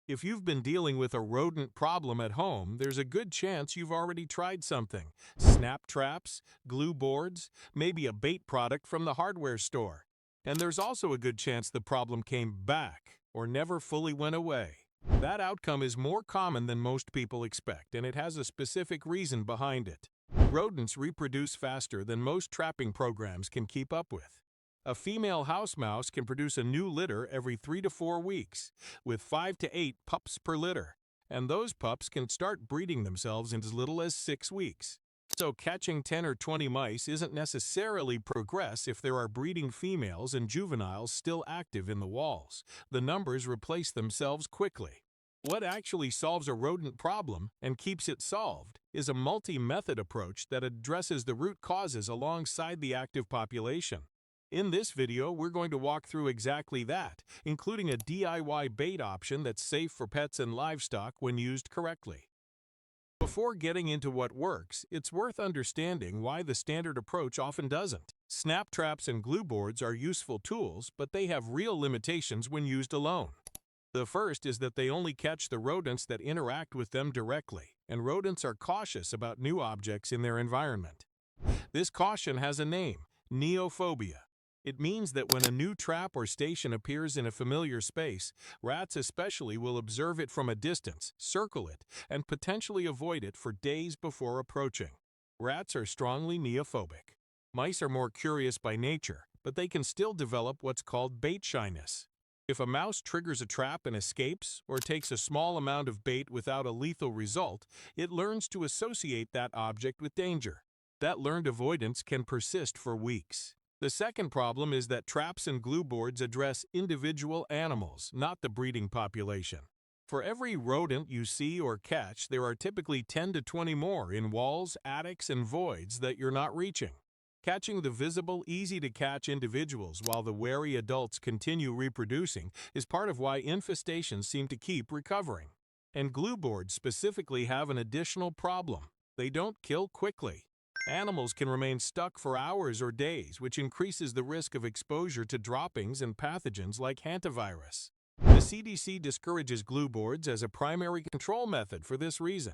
If you've been dealing with a rodent problem at home, there's a good chance you've already tried something. Snap traps, glue boards, maybe a bait product from the hardware store. And there's also a good chance the problem came back or never fully went away. That outcome is more common than most people expect, and it has a specific reason behind it. Rodents reproduce faster than most trapping programs can keep up with. A female house mouse can produce a new litter every 3 to 4 weeks, with 5 to 8 pups per litter, and those pups can start breeding themselves in as little as 6 weeks. So catching 10 or 20 mice isn't necessarily progress if there are breeding females and juveniles still active in the walls. The numbers replace themselves quickly. What actually solves a rodent problem and keeps it solved is a multi-method approach that addresses the root causes alongside the active population. In this video, we're going to walk through exactly that, including a DIY bait option that's safe for pets and livestock when used correctly. Before getting into what works, it's worth understanding why the standard approach often doesn't. Snap traps and glue boards are useful tools, but they have real limitations when used alone. The first is that they only catch the rodents that interact with them directly, and rodents are cautious about new objects in their environment. This caution has a name: neophobia. It means that when a new trap or station appears in a familiar space, rats especially will observe it from a distance, circle it, and potentially avoid it for days before approaching. Rats are strongly neophobic. Mice are more curious by nature, but they can still develop what's called bait shyness. If a mouse triggers a trap and escapes, or takes a small amount of bait without a lethal result, it learns to associate that object with danger. That learned avoidance can persist for weeks. The second problem is that traps and glue boards address individual animals, not the breeding population. For every rodent you see or catch, there are typically 10 to 20 more in walls, attics, and voids that you're not reaching. Catching the visible, easy-to-catch individuals while the wary adults continue reproducing is part of why infestations seem to keep recovering. And glue boards specifically have an additional problem: they don't kill quickly. Animals can remain stuck for hours or days, which increases the risk of exposure to droppings and pathogens like hantavirus. The CDC discourages glue boards as a primary control method for this reason.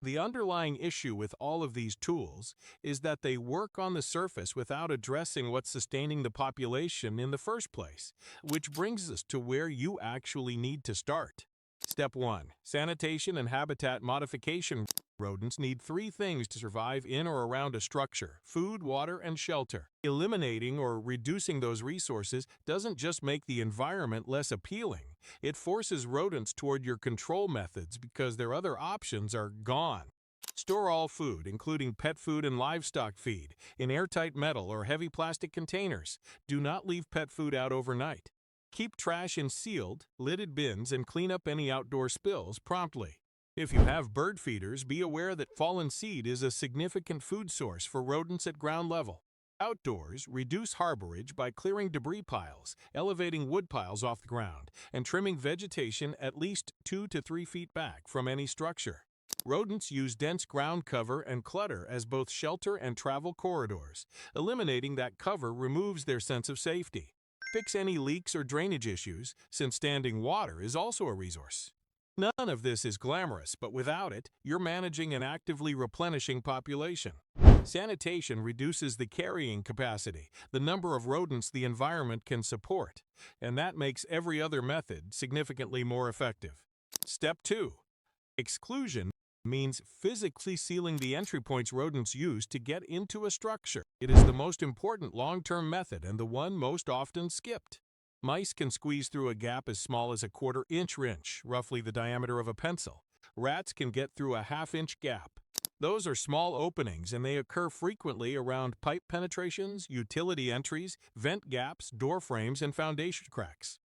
The underlying issue with all of these tools is that they work on the surface without addressing what's sustaining the population in the first place, which brings us to where you actually need to start. Step 1. Sanitation and habitat modification. Rodents need 3 things to survive in or around a structure: food, water, and shelter. Eliminating or reducing those resources doesn't just make the environment less appealing, it forces rodents toward your control methods because their other options are gone. Store all food, including pet food and livestock feed, in airtight metal or heavy plastic containers. Do not leave pet food out overnight. Keep trash in sealed, lidded bins and clean up any outdoor spills promptly. If you have bird feeders, be aware that fallen seed is a significant food source for rodents at ground level. Outdoors, reduce harborage by clearing debris piles, elevating wood piles off the ground, and trimming vegetation at least 2 to 3 feet back from any structure. Rodents use dense ground cover and clutter as both shelter and travel corridors. Eliminating that cover removes their sense of safety. Fix any leaks or drainage issues, since standing water is also a resource. None of this is glamorous, but without it, you're managing an actively replenishing population. Sanitation reduces the carrying capacity, the number of rodents the environment can support, and that makes every other method significantly more effective. Step 2. Exclusion means physically sealing the entry points rodents use to get into a structure. It is the most important long-term method and the one most often skipped. Mice can squeeze through a gap as small as a 1/4 inch, roughly the diameter of a pencil. Rats can get through a 1/2 inch gap. Those are small openings, and they occur frequently around pipe penetrations, utility entries, vent gaps, door frames, and foundation cracks.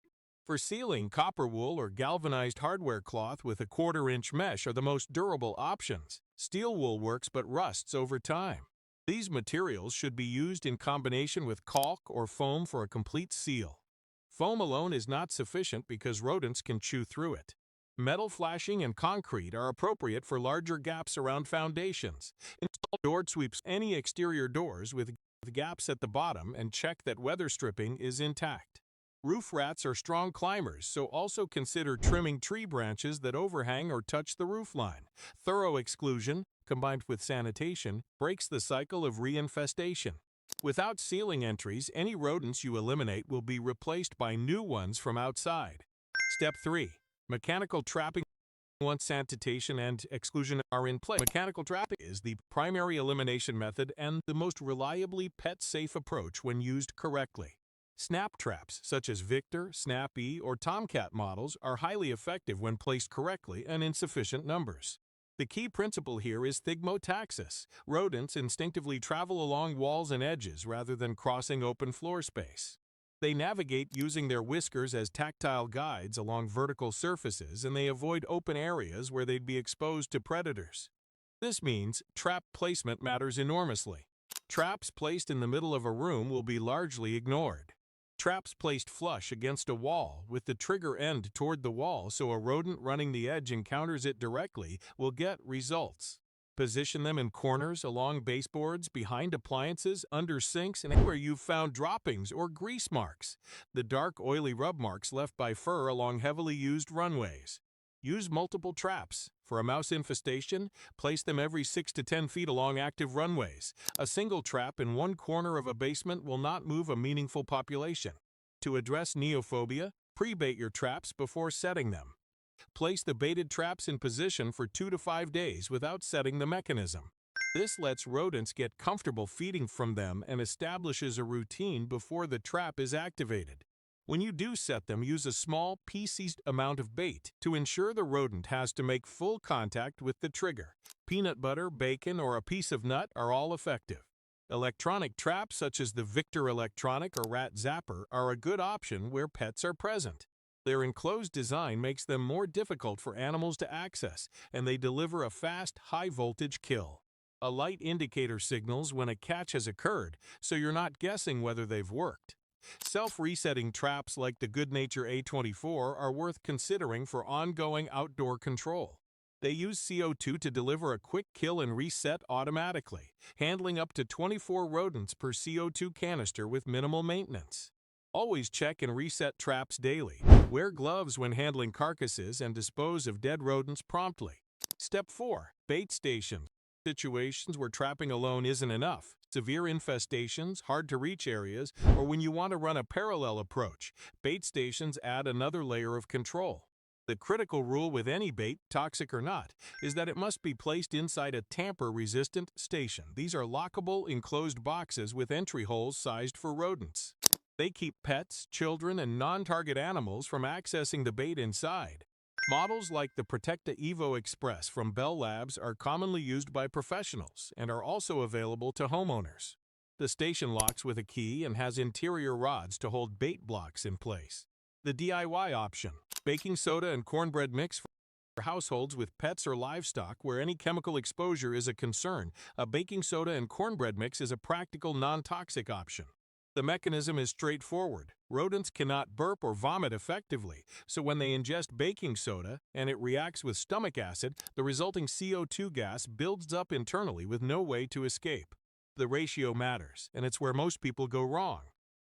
For sealing, copper wool or galvanized hardware cloth with a 1/4 inch mesh are the most durable options. Steel wool works but rusts over time. These materials should be used in combination with caulk or foam for a complete seal. Foam alone is not sufficient because rodents can chew through it. Metal flashing and concrete are appropriate for larger gaps around foundations. Install door sweeps any exterior doors with gaps at the bottom and check that weather stripping is intact. Roof rats are strong climbers, so also consider trimming tree branches that overhang or touch the roof line. Thorough exclusion, combined with sanitation, breaks the cycle of reinfestation. Without ceiling entries, any rodents you eliminate will be replaced by new ones from outside. Step 3. Mechanical trapping. Once sanitation and exclusion are in place, mechanical trapping is the primary elimination method and the most reliably pet-safe approach when used correctly. Snap traps, such as Victor, Snappy, or Tomcat models, are highly effective when placed correctly and in sufficient numbers. The key principle here is thigmotaxis. Rodents instinctively travel along walls and edges rather than crossing open floor space. They navigate using their whiskers as tactile guides along vertical surfaces, and they avoid open areas where they'd be exposed to predators. This means trap placement matters enormously. Traps placed in the middle of a room will be largely ignored. Traps placed flush against a wall with the trigger end toward the wall so a rodent running the edge encounters it directly will get results. Position them in corners, along baseboards, behind appliances, under sinks, and anywhere you've found droppings or grease marks, the dark, oily rub marks left by fur along heavily used runways. Use multiple traps. For a mouse infestation, place them every 6 to 10 feet along active runways. A single trap in one corner of a basement will not move a meaningful population. To address neophobia, pre-bait your traps before setting them. Place the baited traps in position for 2 to 5 days without setting the mechanism. This lets rodents get comfortable feeding from them and establishes a routine before the trap is activated. When you do set them, use a small, pea-sized amount of bait to ensure the rodent has to make full contact with the trigger. Peanut butter, bacon, or a piece of nut are all effective. Electronic traps such as the Victor electronic or rat zapper are a good option where pets are present. Their enclosed design makes them more difficult for animals to access, and they deliver a fast, high-voltage kill. A light indicator signals when a catch has occurred, so you're not guessing whether they've worked. Self-resetting traps like the Goodnature A24 are worth considering for ongoing outdoor control. They use CO2 to deliver a quick kill and reset automatically, handling up to 24 rodents per CO2 canister with minimal maintenance. Always check and reset traps daily. Wear gloves when handling carcasses and dispose of dead rodents promptly. Step 4. Bait stations. Situations where trapping alone isn't enough. Severe infestations, hard-to-reach areas, or when you want to run a parallel approach, bait stations add another layer of control. The critical rule with any bait, toxic or not, is that it must be placed inside a tamper-resistant station. These are lockable, enclosed boxes with entry holes sized for rodents. They keep pets, children, and non-target animals from accessing the bait inside. Models like the Protecta Evo Express from Bell Labs are commonly used by professionals and are also available to homeowners. The station locks with a key and has interior rods to hold bait blocks in place. The DIY option: baking soda and cornbread mix for households with pets or livestock where any chemical exposure is a concern. A baking soda and cornbread mix is a practical, non-toxic option. The mechanism is straightforward. Rodents cannot burp or vomit effectively, so when they ingest baking soda and it reacts with stomach acid, the resulting CO2 gas builds up internally with no way to escape. The ratio matters, and it's where most people go wrong.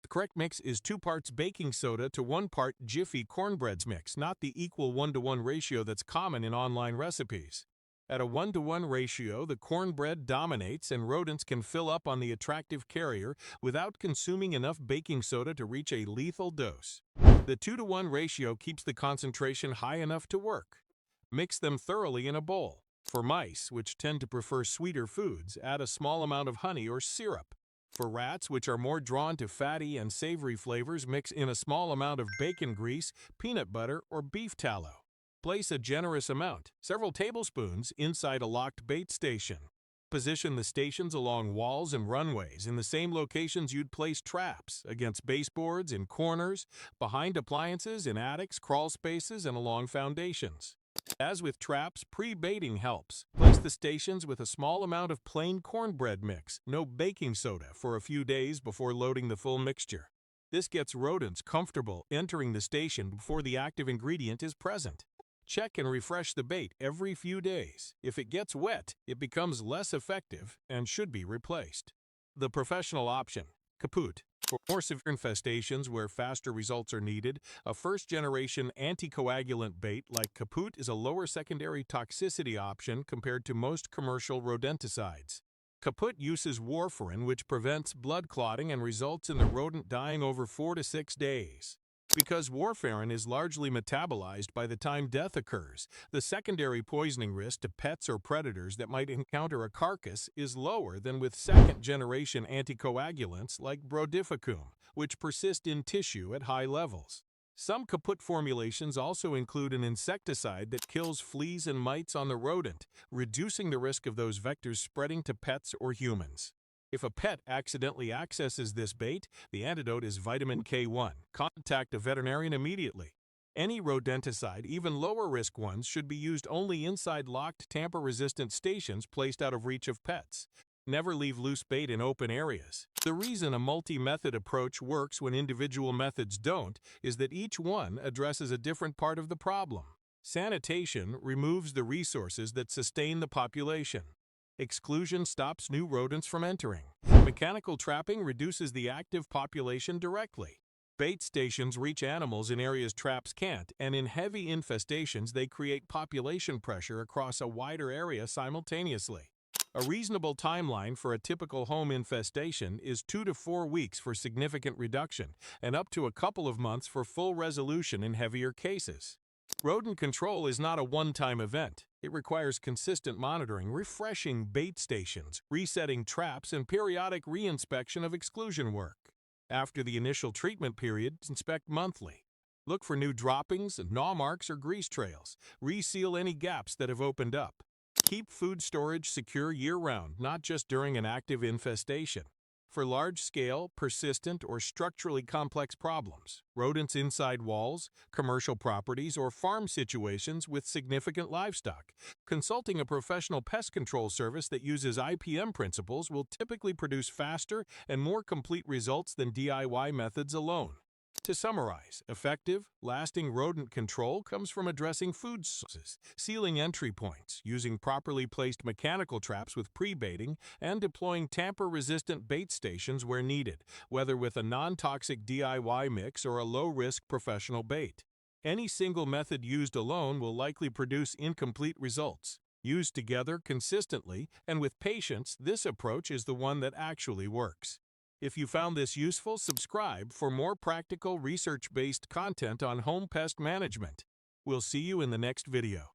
The correct mix is 2 parts baking soda to 1 part Jiffy cornbread mix, not the equal 1-to-1 ratio that's common in online recipes. At a 1-to-1 ratio, the cornbread dominates and rodents can fill up on the attractive carrier without consuming enough baking soda to reach a lethal dose. The 2-to-1 ratio keeps the concentration high enough to work. Mix them thoroughly in a bowl. For mice, which tend to prefer sweeter foods, add a small amount of honey or syrup. For rats, which are more drawn to fatty and savory flavors, mix in a small amount of bacon grease, peanut butter, or beef tallow. Place a generous amount, several tablespoons, inside a locked bait station. Position the stations along walls and runways in the same locations you'd place traps, against baseboards, in corners, behind appliances, in attics, crawl spaces, and along foundations. As with traps, pre-baiting helps. Place the stations with a small amount of plain cornbread mix, no baking soda, for a few days before loading the full mixture. This gets rodents comfortable entering the station before the active ingredient is present. Check and refresh the bait every few days. If it gets wet, it becomes less effective and should be replaced. The professional option: kaput. For more severe infestations where faster results are needed, a first-generation anticoagulant bait like Kaput is a lower secondary toxicity option compared to most commercial rodenticides. Kaput uses warfarin, which prevents blood clotting and results in the rodent dying over 4 to 6 days. Because warfarin is largely metabolized by the time death occurs, the secondary poisoning risk to pets or predators that might encounter a carcass is lower than with second-generation anticoagulants like brodifacoum, which persist in tissue at high levels. Some Kaput formulations also include an insecticide that kills fleas and mites on the rodent, reducing the risk of those vectors spreading to pets or humans. If a pet accidentally accesses this bait, the antidote is vitamin K1. Contact a veterinarian immediately. Any rodenticide, even lower-risk ones, should be used only inside locked tamper-resistant stations placed out of reach of pets. Never leave loose bait in open areas. The reason a multi-method approach works when individual methods don't is that each one addresses a different part of the problem. Sanitation removes the resources that sustain the population. Exclusion stops new rodents from entering. Mechanical trapping reduces the active population directly. Bait stations reach animals in areas traps can't, and in heavy infestations they create population pressure across a wider area simultaneously. A reasonable timeline for a typical home infestation is 2 to 4 weeks for significant reduction, and up to a couple of months for full resolution in heavier cases. Rodent control is not a one-time event. It requires consistent monitoring, refreshing bait stations, resetting traps, and periodic reinspection of exclusion work. After the initial treatment period, inspect monthly. Look for new droppings, gnaw marks, or grease trails. Reseal any gaps that have opened up. Keep food storage secure year-round, not just during an active infestation. For large-scale, persistent, or structurally complex problems, rodents inside walls, commercial properties, or farm situations with significant livestock, consulting a professional pest control service that uses IPM principles will typically produce faster and more complete results than DIY methods alone. To summarize, effective, lasting rodent control comes from addressing food sources, sealing entry points, using properly placed mechanical traps with pre-baiting, and deploying tamper-resistant bait stations where needed, whether with a non-toxic DIY mix or a low-risk professional bait. Any single method used alone will likely produce incomplete results. Used together consistently and with patience, this approach is the one that actually works. If you found this useful, subscribe for more practical research-based content on home pest management. We'll see you in the next video.